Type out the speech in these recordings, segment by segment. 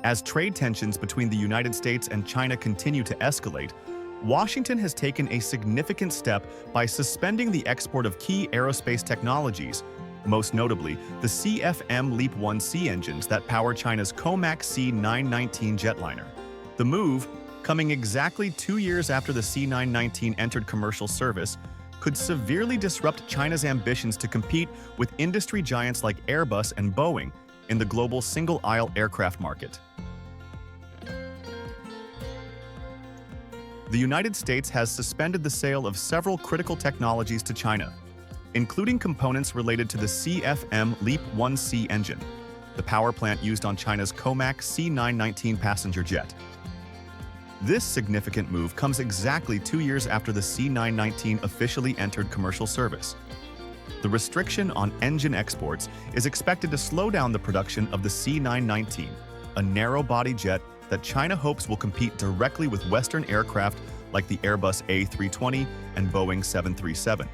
As trade tensions between the United States and China continue to escalate, Washington has taken a significant step by suspending the export of key aerospace technologies, most notably the CFM LEAP-1C engines that power China's COMAC C919 jetliner. The move, coming exactly 2 years after the C919 entered commercial service, could severely disrupt China's ambitions to compete with industry giants like Airbus and Boeing in the global single-aisle aircraft market. The United States has suspended the sale of several critical technologies to China, including components related to the CFM LEAP-1C engine, the power plant used on China's COMAC C919 passenger jet. This significant move comes exactly 2 years after the C919 officially entered commercial service. The restriction on engine exports is expected to slow down the production of the C919, a narrow-body jet that China hopes will compete directly with Western aircraft like the Airbus A320 and Boeing 737.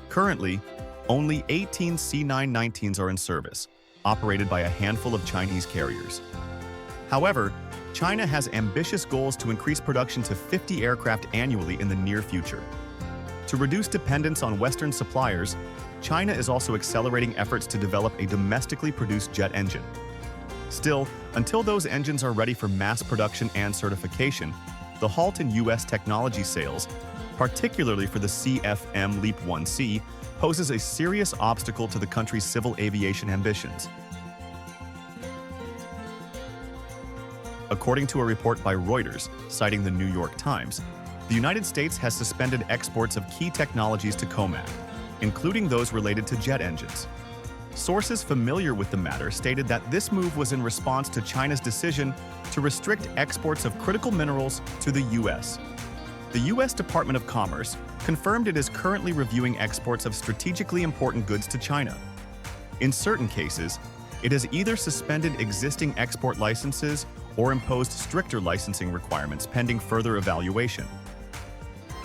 Currently, only 18 C919s are in service, operated by a handful of Chinese carriers. However, China has ambitious goals to increase production to 50 aircraft annually in the near future. To reduce dependence on Western suppliers, China is also accelerating efforts to develop a domestically produced jet engine. Still, until those engines are ready for mass production and certification, the halt in U.S. technology sales, particularly for the CFM LEAP-1C, poses a serious obstacle to the country's civil aviation ambitions. According to a report by Reuters, citing the New York Times, the United States has suspended exports of key technologies to COMAC, including those related to jet engines. Sources familiar with the matter stated that this move was in response to China's decision to restrict exports of critical minerals to the U.S. The U.S. Department of Commerce confirmed it is currently reviewing exports of strategically important goods to China. In certain cases, it has either suspended existing export licenses or imposed stricter licensing requirements pending further evaluation.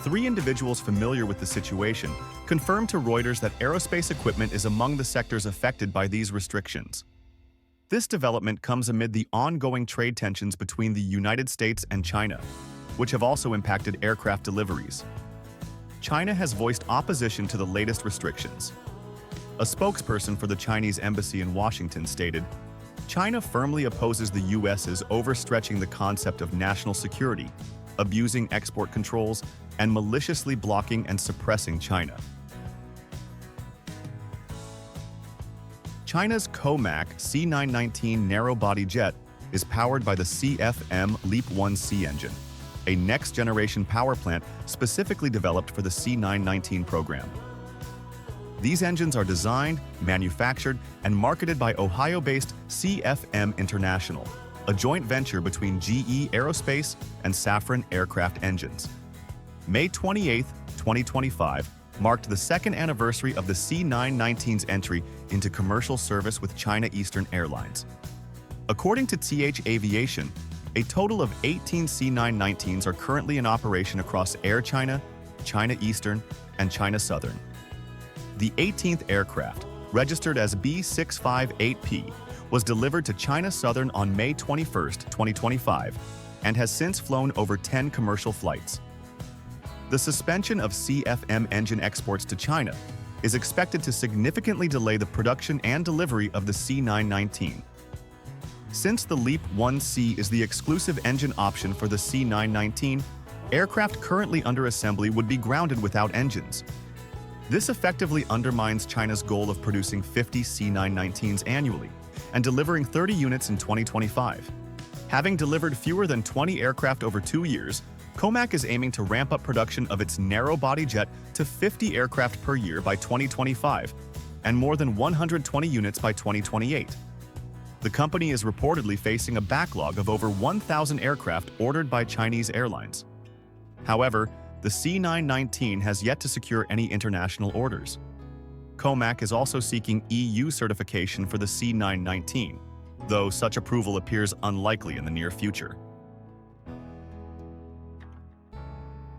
3 individuals familiar with the situation confirmed to Reuters that aerospace equipment is among the sectors affected by these restrictions. This development comes amid the ongoing trade tensions between the United States and China, which have also impacted aircraft deliveries. China has voiced opposition to the latest restrictions. A spokesperson for the Chinese embassy in Washington stated, "China firmly opposes the U.S.'s overstretching the concept of national security, abusing export controls, and maliciously blocking and suppressing China." China's COMAC C919 narrow-body jet is powered by the CFM LEAP-1C engine, a next-generation power plant specifically developed for the C919 program. These engines are designed, manufactured, and marketed by Ohio-based CFM International, a joint venture between GE Aerospace and Safran Aircraft Engines. May 28, 2025, marked the second anniversary of the C919's entry into commercial service with China Eastern Airlines. According to Aviation, a total of 18 C919s are currently in operation across Air China, China Eastern, and China Southern. The 18th aircraft, registered as B658P, was delivered to China Southern on May 21, 2025, and has since flown over 10 commercial flights. The suspension of CFM engine exports to China is expected to significantly delay the production and delivery of the C919. Since the LEAP-1C is the exclusive engine option for the C919, aircraft currently under assembly would be grounded without engines. This effectively undermines China's goal of producing 50 C919s annually and delivering 30 units in 2025. Having delivered fewer than 20 aircraft over 2 years, COMAC is aiming to ramp up production of its narrow-body jet to 50 aircraft per year by 2025 and more than 120 units by 2028. The company is reportedly facing a backlog of over 1,000 aircraft ordered by Chinese airlines. However, the C919 has yet to secure any international orders. COMAC is also seeking EU certification for the C919, though such approval appears unlikely in the near future.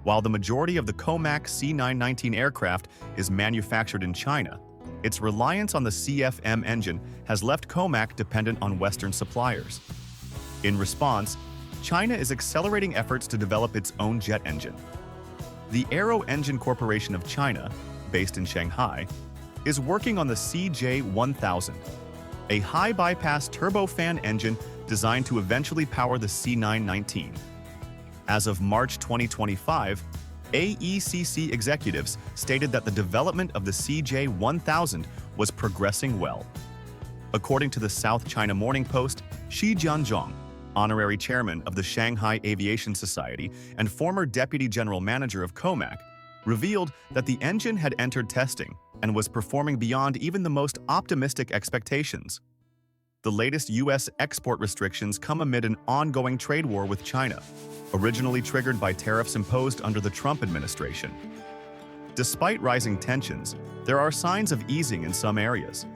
While the majority of the COMAC C919 aircraft is manufactured in China, its reliance on the CFM engine has left COMAC dependent on Western suppliers. In response, China is accelerating efforts to develop its own jet engine. The Aero Engine Corporation of China, based in Shanghai, is working on the CJ1000, a high-bypass turbofan engine designed to eventually power the C919. As of March 2025, AECC executives stated that the development of the CJ1000 was progressing well. According to the South China Morning Post, Shi Jianzhong, honorary chairman of the Shanghai Aviation Society and former deputy general manager of COMAC, revealed that the engine had entered testing and was performing beyond even the most optimistic expectations. The latest U.S. export restrictions come amid an ongoing trade war with China, originally triggered by tariffs imposed under the Trump administration. Despite rising tensions, there are signs of easing in some areas.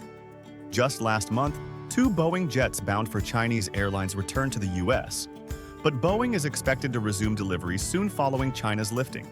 Just last month, 2 Boeing jets bound for Chinese airlines returned to the U.S., but Boeing is expected to resume deliveries soon following China's lifting.